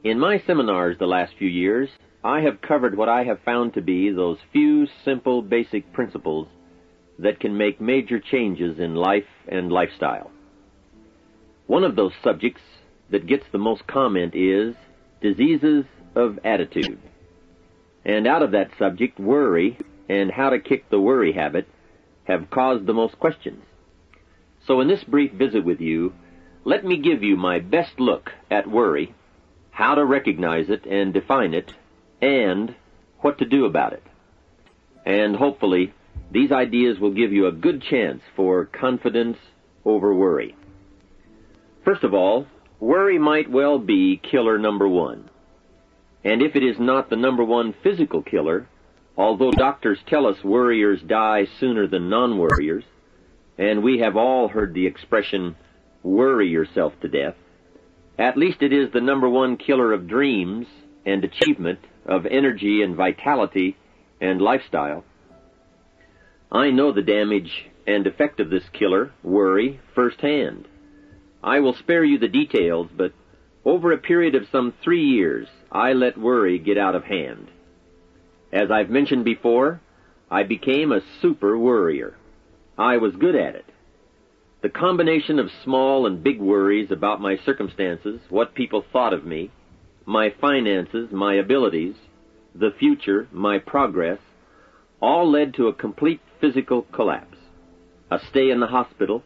In my seminars the last few years, I have covered what I have found to be those few simple basic principles that can make major changes in life and lifestyle. One of those subjects that gets the most comment is diseases of attitude. And out of that subject, worry and how to kick the worry habit have caused the most questions. So in this brief visit with you, let me give you my best look at worry, how to recognize it and define it, and what to do about it. And hopefully, these ideas will give you a good chance for confidence over worry. First of all, worry might well be killer number one. And if it is not the number one physical killer, although doctors tell us worriers die sooner than non-worriers, and we have all heard the expression, worry yourself to death, at least it is the number one killer of dreams and achievement, of energy and vitality and lifestyle. I know the damage and effect of this killer, worry, firsthand. I will spare you the details, but over a period of some 3 years, I let worry get out of hand. As I've mentioned before, I became a super worrier. I was good at it. The combination of small and big worries about my circumstances, what people thought of me, my finances, my abilities, the future, my progress, all led to a complete physical collapse, a stay in the hospital,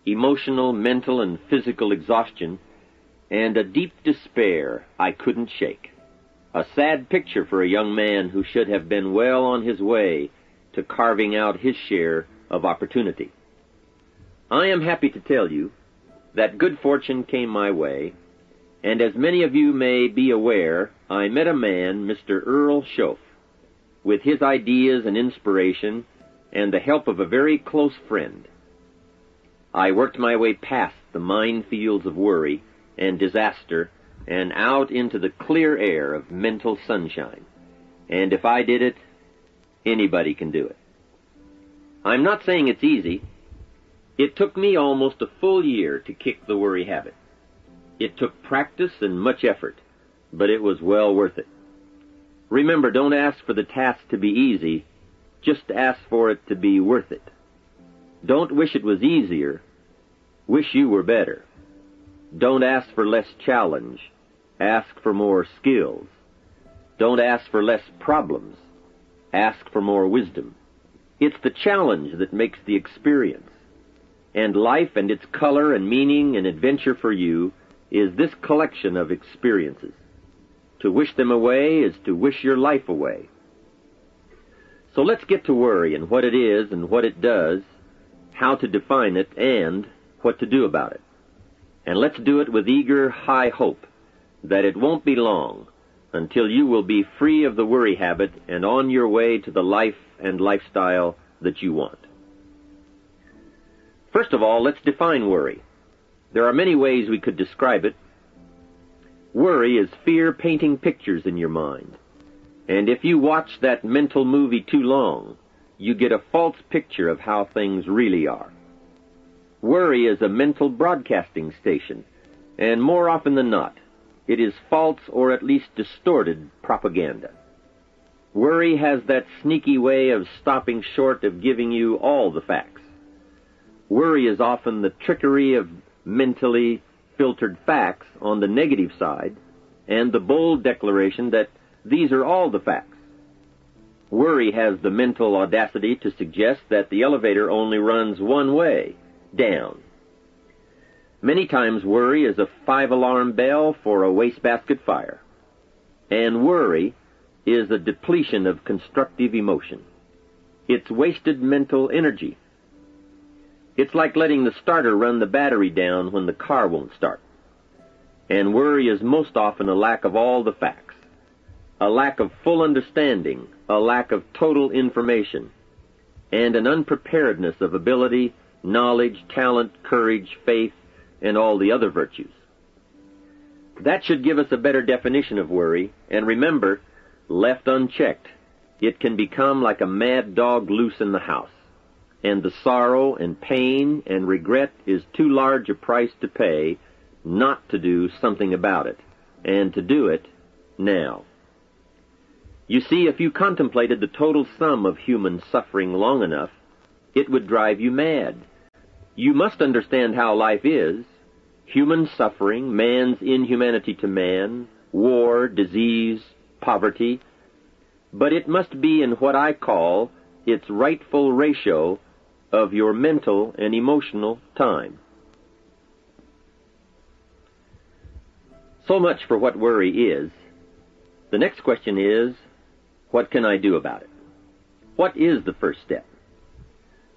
emotional, mental, and physical exhaustion, and a deep despair I couldn't shake. A sad picture for a young man who should have been well on his way to carving out his share of opportunity. I am happy to tell you that good fortune came my way, and as many of you may be aware, I met a man, Mr. Earl Schoaf, with his ideas and inspiration and the help of a very close friend. I worked my way past the minefields of worry and disaster and out into the clear air of mental sunshine. And if I did it, anybody can do it. I'm not saying it's easy. It took me almost a full year to kick the worry habit. It took practice and much effort, but it was well worth it. Remember, don't ask for the task to be easy, just ask for it to be worth it. Don't wish it was easier, wish you were better. Don't ask for less challenge, ask for more skills. Don't ask for less problems, ask for more wisdom. It's the challenge that makes the experience. And life and its color and meaning and adventure for you is this collection of experiences. To wish them away is to wish your life away. So let's get to worry and what it is and what it does, how to define it, and what to do about it. And let's do it with eager, high hope that it won't be long until you will be free of the worry habit and on your way to the life and lifestyle that you want. First of all, let's define worry. There are many ways we could describe it. Worry is fear painting pictures in your mind. And if you watch that mental movie too long, you get a false picture of how things really are. Worry is a mental broadcasting station, and more often than not, it is false or at least distorted propaganda. Worry has that sneaky way of stopping short of giving you all the facts. Worry is often the trickery of mentally filtered facts on the negative side and the bold declaration that these are all the facts. Worry has the mental audacity to suggest that the elevator only runs one way, down. Many times worry is a 5-alarm bell for a wastebasket fire. And worry is a depletion of constructive emotion. It's wasted mental energy. It's like letting the starter run the battery down when the car won't start. And worry is most often a lack of all the facts, a lack of full understanding, a lack of total information, and an unpreparedness of ability, knowledge, talent, courage, faith, and all the other virtues. That should give us a better definition of worry, and remember, left unchecked, it can become like a mad dog loose in the house, and the sorrow and pain and regret is too large a price to pay not to do something about it, and to do it now. You see, if you contemplated the total sum of human suffering long enough, it would drive you mad. You must understand how life is. Human suffering, man's inhumanity to man, war, disease, poverty. But it must be in what I call its rightful ratio of your mental and emotional time. So much for what worry is. The next question is, what can I do about it? What is the first step?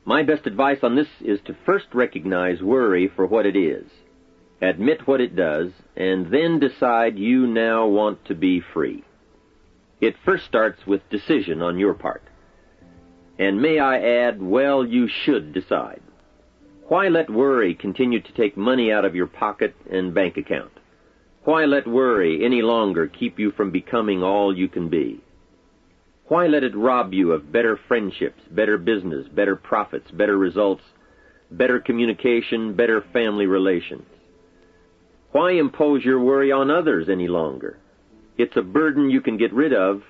My best advice on this is to first recognize worry for what it is, admit what it does, and then decide you now want to be free. It first starts with decision on your part. And may I add, well, you should decide. Why let worry continue to take money out of your pocket and bank account? Why let worry any longer keep you from becoming all you can be? Why let it rob you of better friendships, better business, better profits, better results, better communication, better family relations? Why impose your worry on others any longer? It's a burden you can get rid of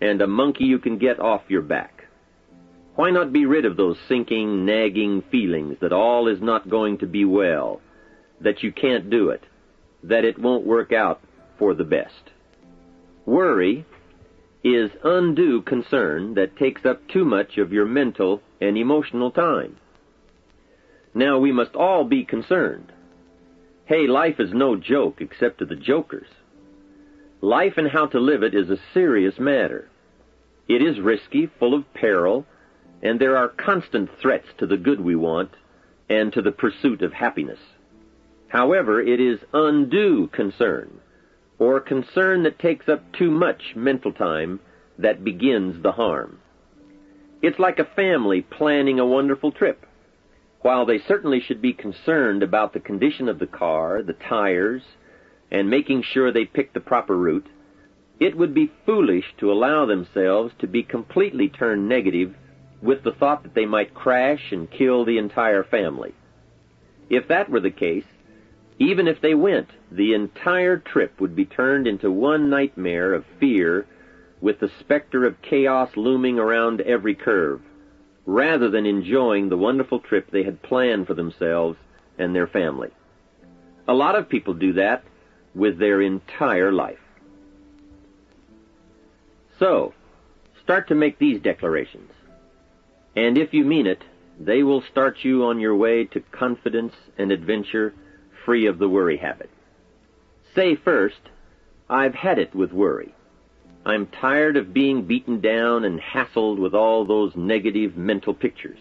and a monkey you can get off your back. Why not be rid of those sinking, nagging feelings that all is not going to be well, that you can't do it, that it won't work out for the best? Worry is undue concern that takes up too much of your mental and emotional time. Now, we must all be concerned. Hey, life is no joke except to the jokers. Life and how to live it is a serious matter. It is risky, full of peril, and there are constant threats to the good we want and to the pursuit of happiness. However, it is undue concern, or concern that takes up too much mental time, that begins the harm. It's like a family planning a wonderful trip. While they certainly should be concerned about the condition of the car, the tires, and making sure they pick the proper route, it would be foolish to allow themselves to be completely turned negative with the thought that they might crash and kill the entire family. If that were the case, even if they went, the entire trip would be turned into one nightmare of fear with the specter of chaos looming around every curve, rather than enjoying the wonderful trip they had planned for themselves and their family. A lot of people do that with their entire life. So, start to make these declarations. And if you mean it, they will start you on your way to confidence and adventure free of the worry habit. Say first, I've had it with worry. I'm tired of being beaten down and hassled with all those negative mental pictures.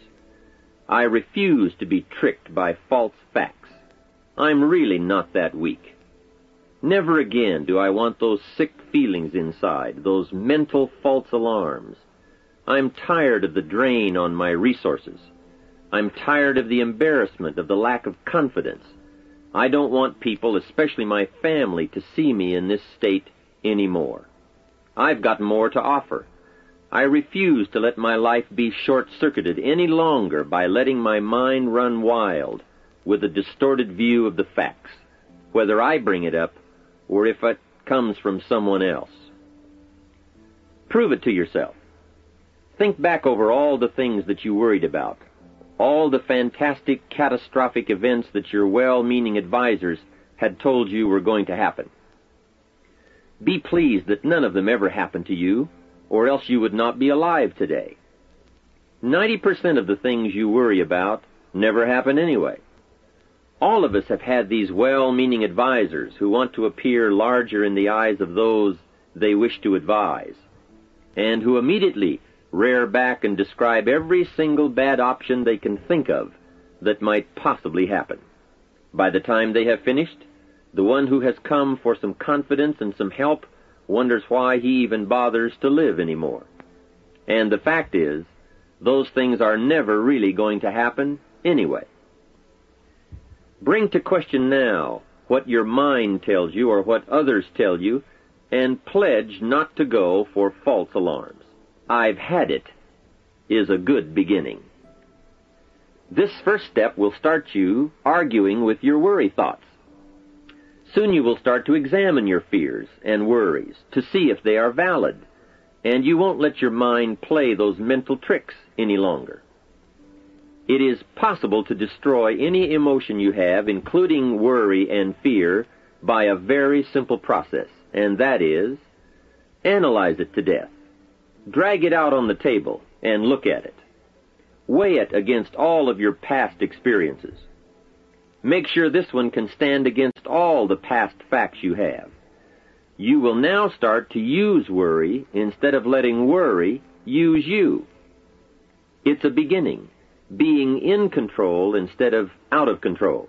I refuse to be tricked by false facts. I'm really not that weak. Never again do I want those sick feelings inside, those mental false alarms. I'm tired of the drain on my resources. I'm tired of the embarrassment of the lack of confidence. I don't want people, especially my family, to see me in this state anymore. I've got more to offer. I refuse to let my life be short-circuited any longer by letting my mind run wild with a distorted view of the facts, whether I bring it up or if it comes from someone else. Prove it to yourself. Think back over all the things that you worried about, all the fantastic, catastrophic events that your well-meaning advisors had told you were going to happen. Be pleased that none of them ever happened to you, or else you would not be alive today. 90% of the things you worry about never happen anyway. All of us have had these well-meaning advisors who want to appear larger in the eyes of those they wish to advise, and who immediately rear back and describe every single bad option they can think of that might possibly happen. By the time they have finished, the one who has come for some confidence and some help wonders why he even bothers to live anymore. And the fact is, those things are never really going to happen anyway. Bring to question now what your mind tells you or what others tell you, and pledge not to go for false alarms. I've had it is a good beginning. This first step will start you arguing with your worry thoughts. Soon you will start to examine your fears and worries to see if they are valid, and you won't let your mind play those mental tricks any longer. It is possible to destroy any emotion you have, including worry and fear, by a very simple process, and that is, analyze it to death. Drag it out on the table and look at it. Weigh it against all of your past experiences. Make sure this one can stand against all the past facts you have. You will now start to use worry instead of letting worry use you. It's a beginning, being in control instead of out of control.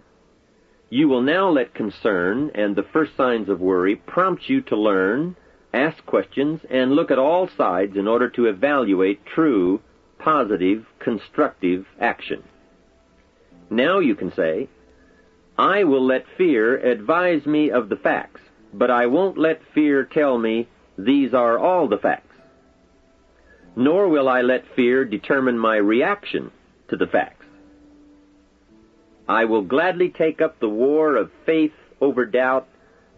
You will now let concern and the first signs of worry prompt you to learn, ask questions, and look at all sides in order to evaluate true, positive, constructive action. Now you can say, I will let fear advise me of the facts, but I won't let fear tell me these are all the facts. Nor will I let fear determine my reaction to the facts. I will gladly take up the war of faith over doubt,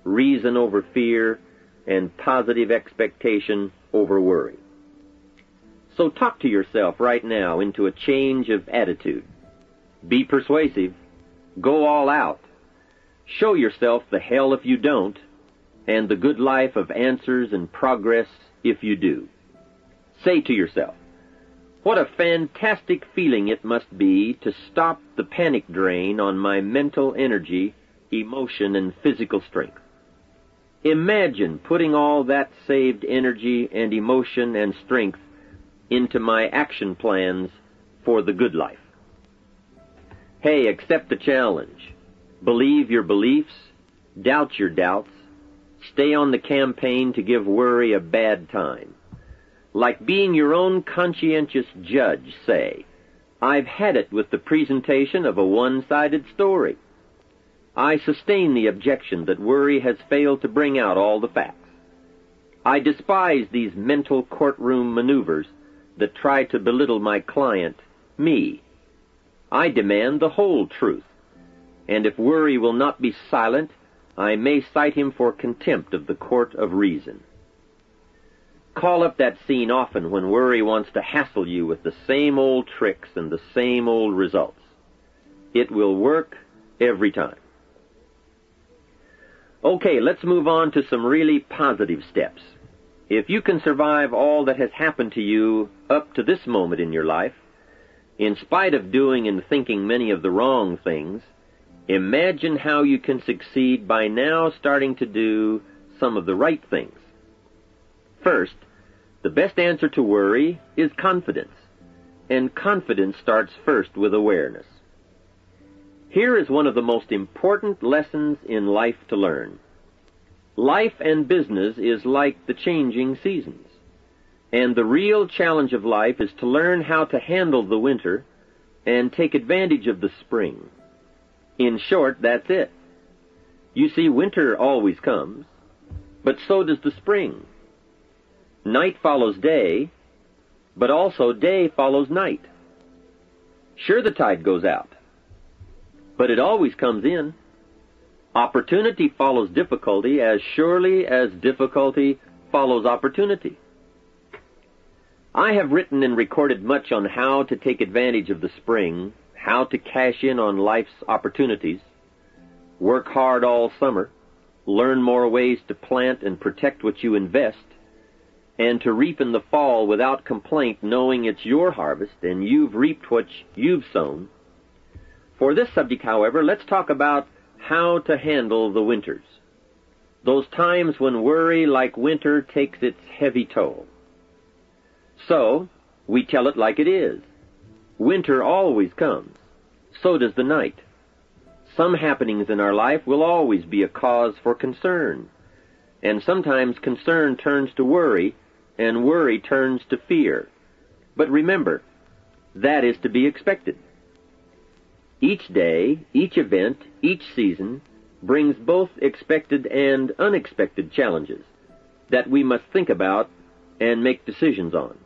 reason over fear, and positive expectation over worry. So talk to yourself right now into a change of attitude. Be persuasive. Go all out. Show yourself the hell if you don't, and the good life of answers and progress if you do. Say to yourself, what a fantastic feeling it must be to stop the panic drain on my mental energy, emotion, and physical strength. Imagine putting all that saved energy and emotion and strength into my action plans for the good life. Hey, accept the challenge. Believe your beliefs, doubt your doubts, stay on the campaign to give worry a bad time. Like being your own conscientious judge, say, I've had it with the presentation of a one-sided story. I sustain the objection that worry has failed to bring out all the facts. I despise these mental courtroom maneuvers that try to belittle my client, me. I demand the whole truth, and if worry will not be silent, I may cite him for contempt of the court of reason. Call up that scene often when worry wants to hassle you with the same old tricks and the same old results. It will work every time. Okay, let's move on to some really positive steps. If you can survive all that has happened to you up to this moment in your life, in spite of doing and thinking many of the wrong things, imagine how you can succeed by now starting to do some of the right things. First, the best answer to worry is confidence, and confidence starts first with awareness. Here is one of the most important lessons in life to learn. Life and business is like the changing seasons, and the real challenge of life is to learn how to handle the winter and take advantage of the spring. In short, that's it. You see, winter always comes, but so does the spring. Night follows day, but also day follows night. Sure, the tide goes out, but it always comes in. Opportunity follows difficulty as surely as difficulty follows opportunity. I have written and recorded much on how to take advantage of the spring, how to cash in on life's opportunities, work hard all summer, learn more ways to plant and protect what you invest, and to reap in the fall without complaint, knowing it's your harvest and you've reaped what you've sown. For this subject, however, let's talk about how to handle the winters, those times when worry, like winter, takes its heavy toll. So, we tell it like it is. Winter always comes. So does the night. Some happenings in our life will always be a cause for concern, and sometimes concern turns to worry, and worry turns to fear. But remember, that is to be expected. Each day, each event, each season brings both expected and unexpected challenges that we must think about and make decisions on.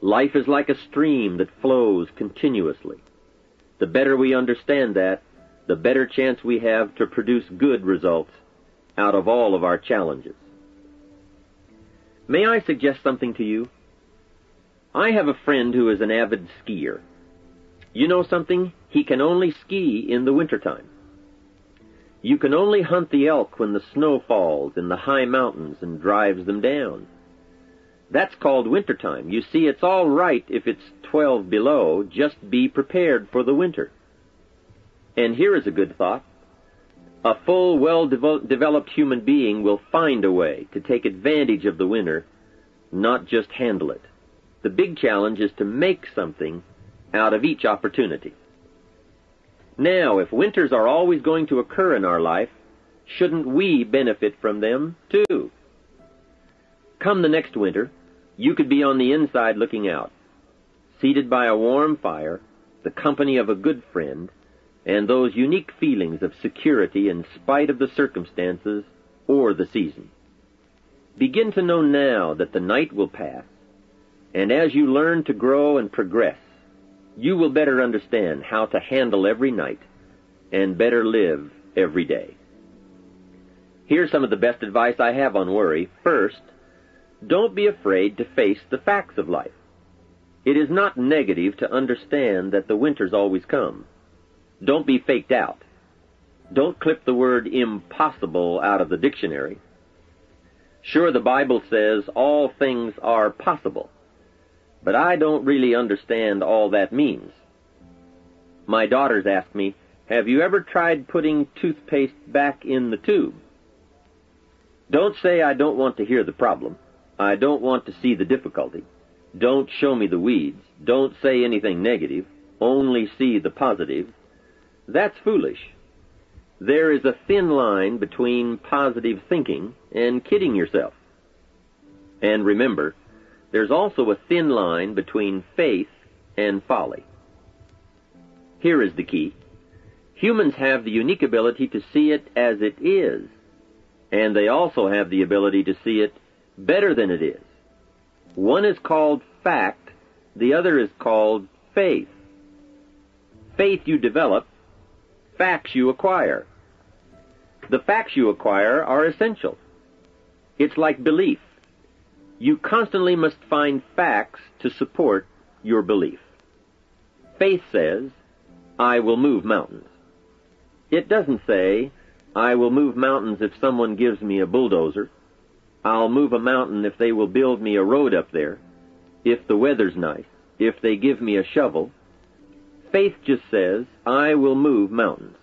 Life is like a stream that flows continuously. The better we understand that, the better chance we have to produce good results out of all of our challenges. May I suggest something to you? I have a friend who is an avid skier. You know something? He can only ski in the wintertime. You can only hunt the elk when the snow falls in the high mountains and drives them down. That's called wintertime. You see, it's all right if it's 12 below. Just be prepared for the winter. And here is a good thought. A full, well-developed human being will find a way to take advantage of the winter, not just handle it. The big challenge is to make something out of each opportunity. Now, if winters are always going to occur in our life, shouldn't we benefit from them too? Come the next winter, you could be on the inside looking out, seated by a warm fire, the company of a good friend, and those unique feelings of security in spite of the circumstances or the season. Begin to know now that the night will pass, and as you learn to grow and progress, you will better understand how to handle every night and better live every day. Here's some of the best advice I have on worry. First, don't be afraid to face the facts of life. It is not negative to understand that the winters always come. Don't be faked out. Don't clip the word impossible out of the dictionary. Sure, the Bible says all things are possible, but I don't really understand all that means. My daughters ask me, have you ever tried putting toothpaste back in the tube? Don't say I don't want to hear the problem. I don't want to see the difficulty. Don't show me the weeds. Don't say anything negative. Only see the positive. That's foolish. There is a thin line between positive thinking and kidding yourself. And remember, there's also a thin line between faith and folly. Here is the key. Humans have the unique ability to see it as it is, and they also have the ability to see it better than it is. One is called fact, the other is called faith. Faith you develop, facts you acquire. The facts you acquire are essential. It's like belief. You constantly must find facts to support your belief. Faith says, I will move mountains. It doesn't say, I will move mountains if someone gives me a bulldozer. I'll move a mountain if they will build me a road up there, if the weather's nice, if they give me a shovel. Faith just says, I will move mountains.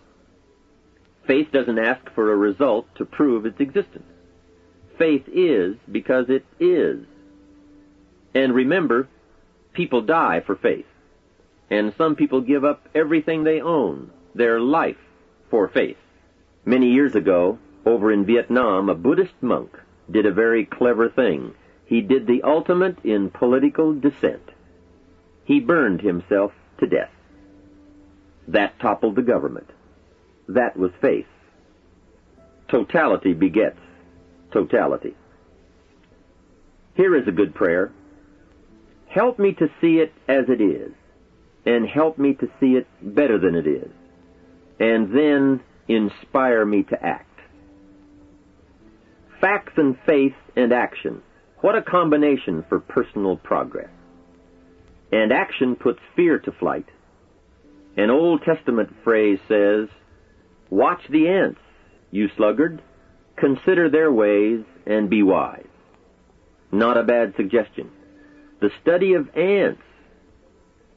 Faith doesn't ask for a result to prove its existence. Faith is because it is. And remember, people die for faith. And some people give up everything they own, their life, for faith. Many years ago, over in Vietnam, a Buddhist monk did a very clever thing. He did the ultimate in political dissent. He burned himself to death. That toppled the government. That was faith. Totality begets totality. Here is a good prayer. Help me to see it as it is, and help me to see it better than it is, and then inspire me to act. Facts and faith and action. What a combination for personal progress. And action puts fear to flight. An Old Testament phrase says, watch the ants, you sluggard. Consider their ways and be wise. Not a bad suggestion. The study of ants.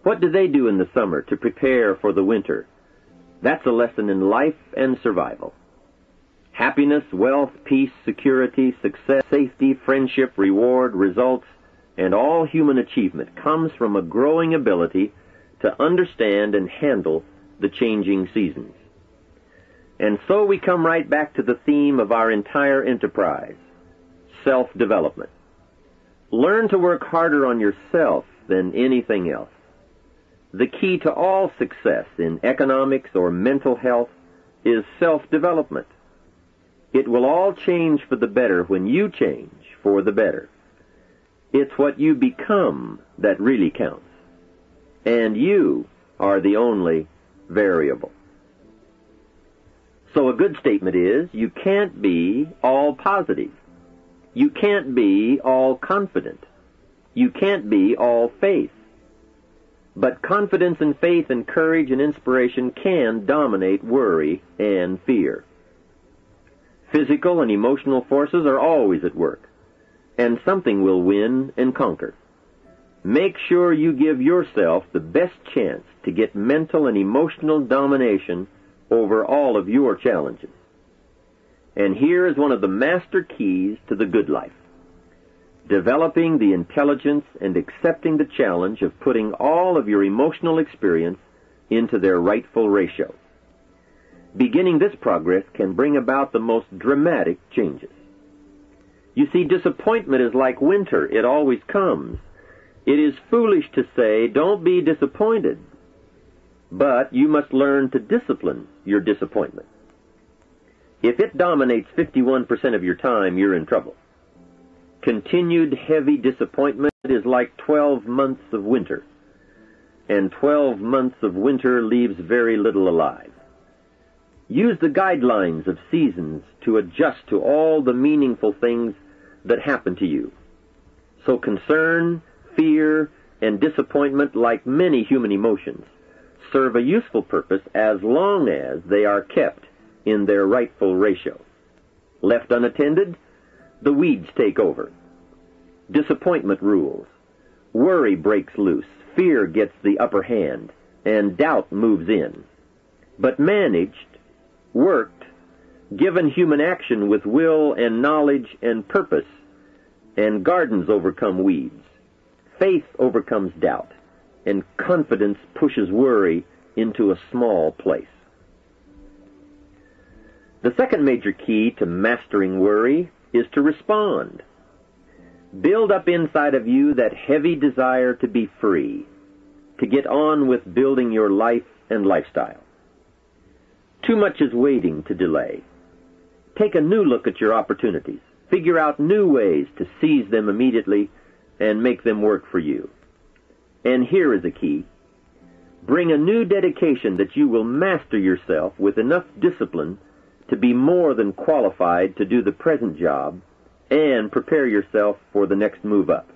What do they do in the summer to prepare for the winter? That's a lesson in life and survival. Happiness, wealth, peace, security, success, safety, friendship, reward, results, and all human achievement comes from a growing ability to understand and handle the changing seasons. And so we come right back to the theme of our entire enterprise, self-development. Learn to work harder on yourself than anything else. The key to all success in economics or mental health is self-development. It will all change for the better when you change for the better. It's what you become that really counts. And you are the only variable. So a good statement is, you can't be all positive. You can't be all confident. You can't be all faith. But confidence and faith and courage and inspiration can dominate worry and fear. Physical and emotional forces are always at work, and something will win and conquer. Make sure you give yourself the best chance to get mental and emotional domination over all of your challenges. And here is one of the master keys to the good life: developing the intelligence and accepting the challenge of putting all of your emotional experience into their rightful ratio. Beginning this progress can bring about the most dramatic changes. You see, disappointment is like winter. It always comes. It is foolish to say, don't be disappointed. But you must learn to discipline your disappointment. If it dominates 51% of your time, you're in trouble. Continued heavy disappointment is like 12 months of winter, and 12 months of winter leaves very little alive. Use the guidelines of seasons to adjust to all the meaningful things that happen to you. So concern, fear, and disappointment, like many human emotions, serve a useful purpose as long as they are kept in their rightful ratio. Left unattended, the weeds take over. Disappointment rules. Worry breaks loose. Fear gets the upper hand, and doubt moves in. But managed, worked, given human action with will and knowledge and purpose, and gardens overcome weeds. Faith overcomes doubt, and confidence pushes worry into a small place. The second major key to mastering worry is to respond. Build up inside of you that heavy desire to be free, to get on with building your life and lifestyle. Too much is waiting to delay. Take a new look at your opportunities. Figure out new ways to seize them immediately and make them work for you. And here is a key. Bring a new dedication that you will master yourself with enough discipline to be more than qualified to do the present job and prepare yourself for the next move up.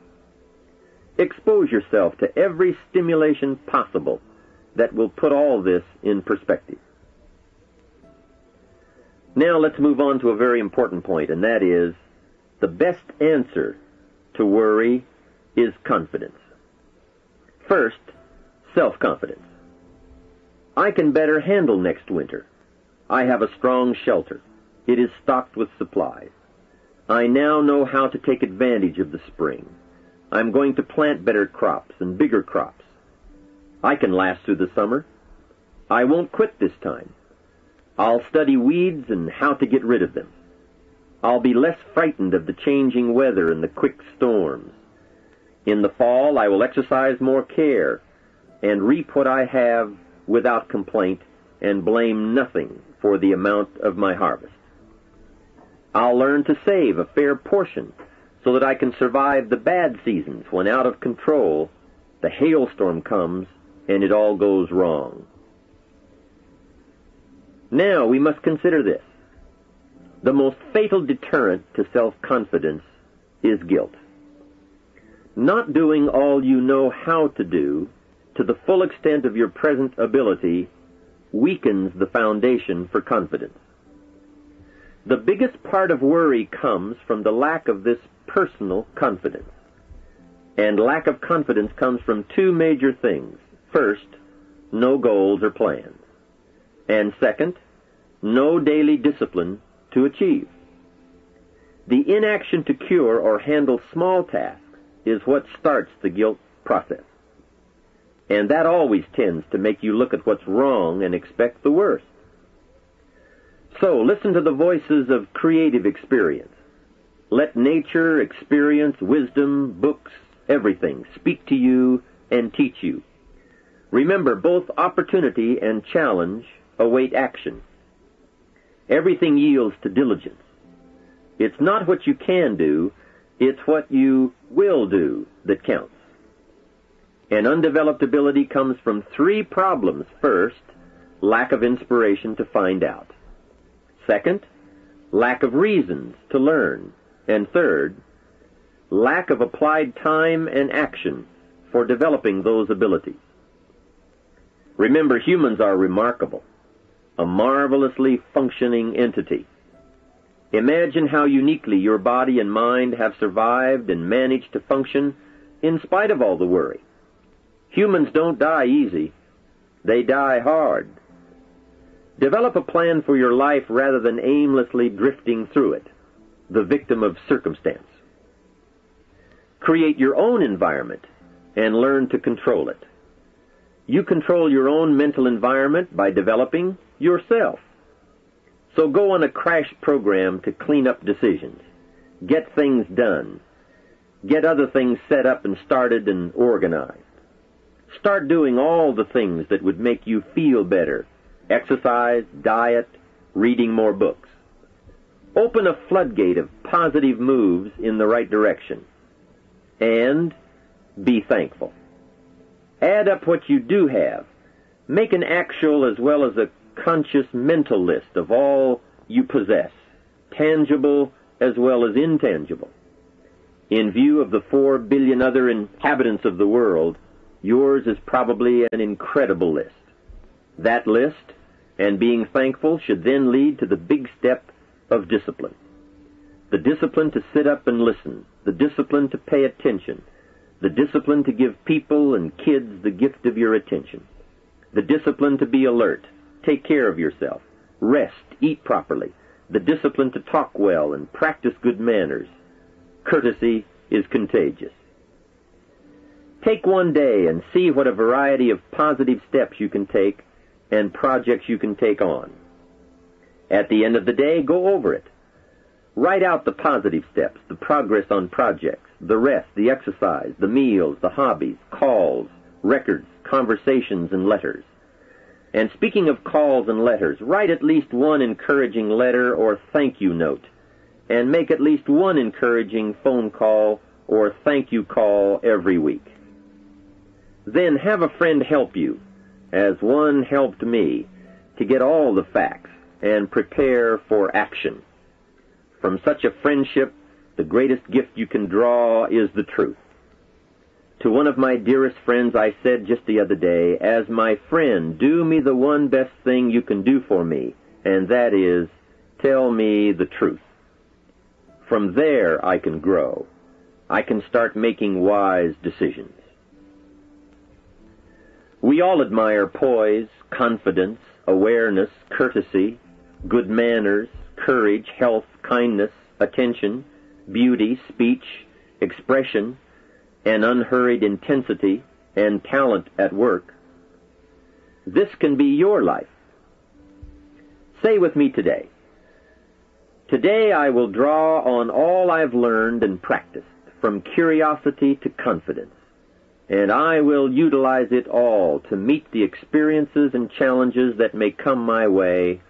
Expose yourself to every stimulation possible that will put all this in perspective. Now let's move on to a very important point, and that is, the best answer to worry is confidence. First, self-confidence. I can better handle next winter. I have a strong shelter. It is stocked with supplies. I now know how to take advantage of the spring. I'm going to plant better crops and bigger crops. I can last through the summer. I won't quit this time. I'll study weeds and how to get rid of them. I'll be less frightened of the changing weather and the quick storms. In the fall, I will exercise more care and reap what I have without complaint and blame nothing for the amount of my harvest. I'll learn to save a fair portion so that I can survive the bad seasons when out of control the hailstorm comes and it all goes wrong. Now we must consider this. The most fatal deterrent to self-confidence is guilt. Not doing all you know how to do to the full extent of your present ability weakens the foundation for confidence. The biggest part of worry comes from the lack of this personal confidence. And lack of confidence comes from two major things. First, no goals or plans. And second, no daily discipline to achieve. The inaction to cure or handle small tasks is what starts the guilt process. And that always tends to make you look at what's wrong and expect the worst. So listen to the voices of creative experience. Let nature, experience, wisdom, books, everything speak to you and teach you. Remember, both opportunity and challenge await action. Everything yields to diligence. It's not what you can do, it's what you will do that counts. And undeveloped ability comes from three problems. First, lack of inspiration to find out. Second, lack of reasons to learn. And third, lack of applied time and action for developing those abilities. Remember, humans are remarkable, a marvelously functioning entity. Imagine how uniquely your body and mind have survived and managed to function in spite of all the worry. Humans don't die easy. They die hard. Develop a plan for your life rather than aimlessly drifting through it, the victim of circumstance. Create your own environment and learn to control it. You control your own mental environment by developing yourself. So go on a crash program to clean up decisions, get things done, get other things set up and started and organized. Start doing all the things that would make you feel better: exercise, diet, reading more books. Open a floodgate of positive moves in the right direction. And be thankful. Add up what you do have. Make an actual as well as a conscious mental list of all you possess, tangible as well as intangible. In view of the 4 billion other inhabitants of the world, yours is probably an incredible list. That list, and being thankful, should then lead to the big step of discipline. The discipline to sit up and listen, the discipline to pay attention, the discipline to give people and kids the gift of your attention, the discipline to be alert, take care of yourself, rest, eat properly, the discipline to talk well and practice good manners. Courtesy is contagious. Take one day and see what a variety of positive steps you can take and projects you can take on. At the end of the day, go over it. Write out the positive steps, the progress on projects, the rest, the exercise, the meals, the hobbies, calls, records, conversations, and letters. And speaking of calls and letters, write at least one encouraging letter or thank you note, and make at least one encouraging phone call or thank you call every week. Then have a friend help you, as one helped me, to get all the facts and prepare for action. From such a friendship, the greatest gift you can draw is the truth. To one of my dearest friends I said just the other day, as my friend, do me the one best thing you can do for me, and that is, tell me the truth. From there I can grow. I can start making wise decisions. We all admire poise, confidence, awareness, courtesy, good manners, courage, health, kindness, attention, beauty, speech, expression, and unhurried intensity, and talent at work. This can be your life. Say with me today, today I will draw on all I've learned and practiced, from curiosity to confidence, and I will utilize it all to meet the experiences and challenges that may come my way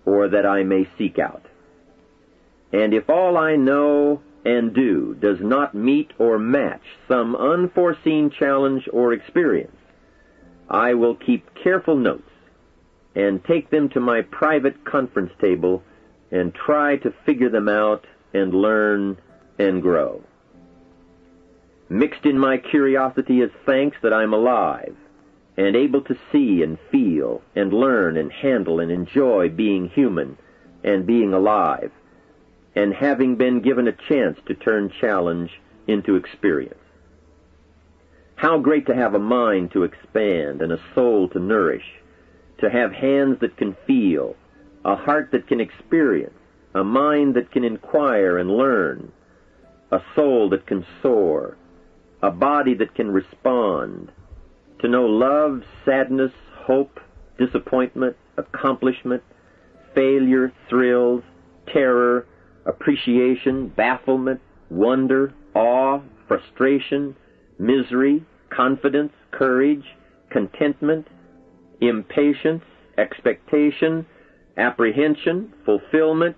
or that I may seek out. And if all I know and do does not meet or match some unforeseen challenge or experience, I will keep careful notes and take them to my private conference table and try to figure them out and learn and grow. Mixed in my curiosity is thanks that I'm alive and able to see and feel and learn and handle and enjoy being human and being alive, and having been given a chance to turn challenge into experience. How great to have a mind to expand and a soul to nourish, to have hands that can feel, a heart that can experience, a mind that can inquire and learn, a soul that can soar, a body that can respond, to know love, sadness, hope, disappointment, accomplishment, failure, thrills, terror, appreciation, bafflement, wonder, awe, frustration, misery, confidence, courage, contentment, impatience, expectation, apprehension, fulfillment,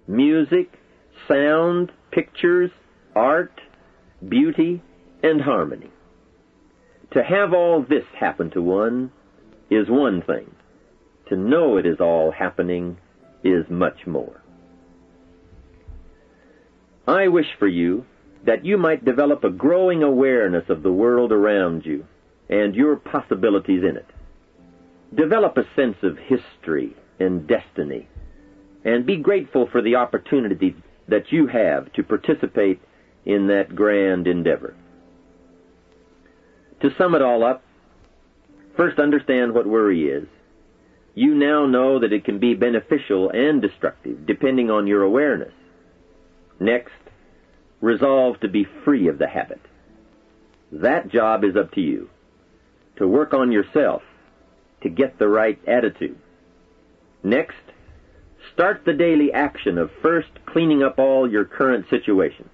music, sound, pictures, art, beauty, and harmony. To have all this happen to one is one thing. To know it is all happening is much more. I wish for you that you might develop a growing awareness of the world around you and your possibilities in it. Develop a sense of history and destiny, and be grateful for the opportunity that you have to participate in that grand endeavor. To sum it all up, first understand what worry is. You now know that it can be beneficial and destructive, depending on your awareness. Next, resolve to be free of the habit. That job is up to you, to work on yourself, to get the right attitude. Next, start the daily action of first cleaning up all your current situations.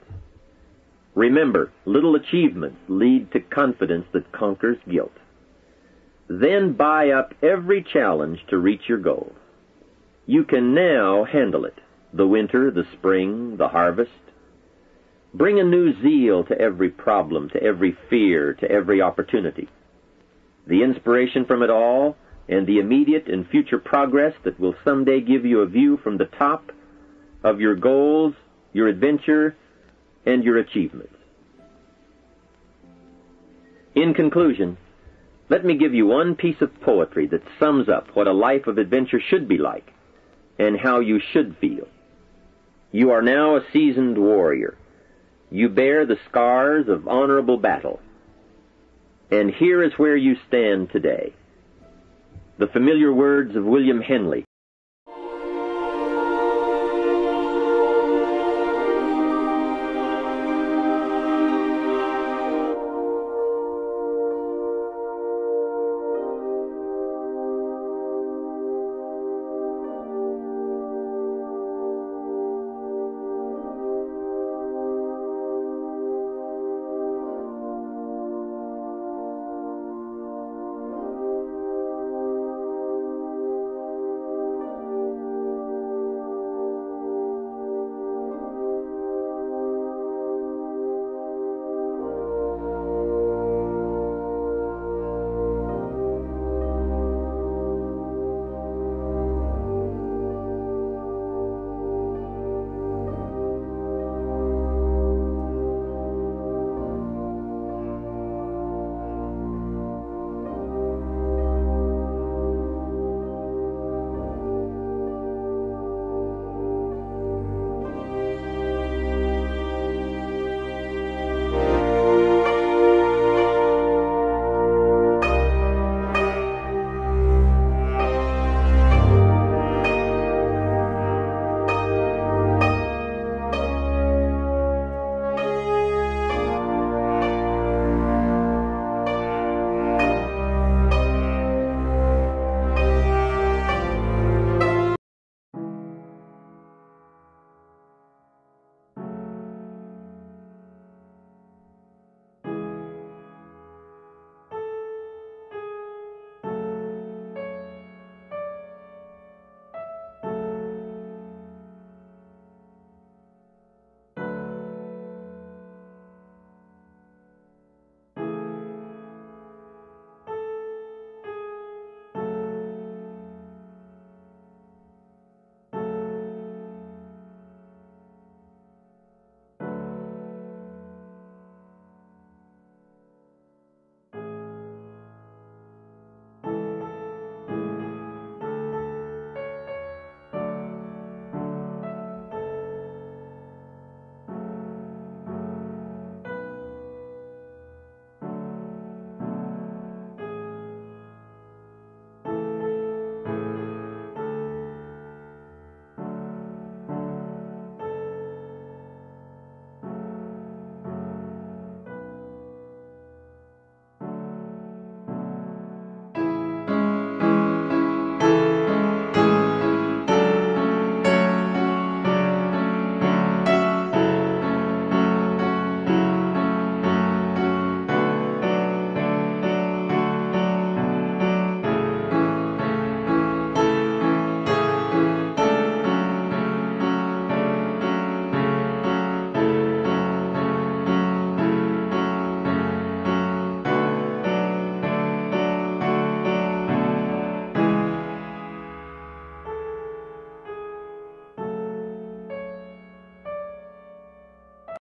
Remember, little achievements lead to confidence that conquers guilt. Then buy up every challenge to reach your goal. You can now handle it, the winter, the spring, the harvest. Bring a new zeal to every problem, to every fear, to every opportunity. The inspiration from it all, and the immediate and future progress that will someday give you a view from the top of your goals, your adventure, and your achievements. In conclusion, let me give you one piece of poetry that sums up what a life of adventure should be like, and how you should feel. You are now a seasoned warrior. You bear the scars of honorable battle. And here is where you stand today. The familiar words of William Henley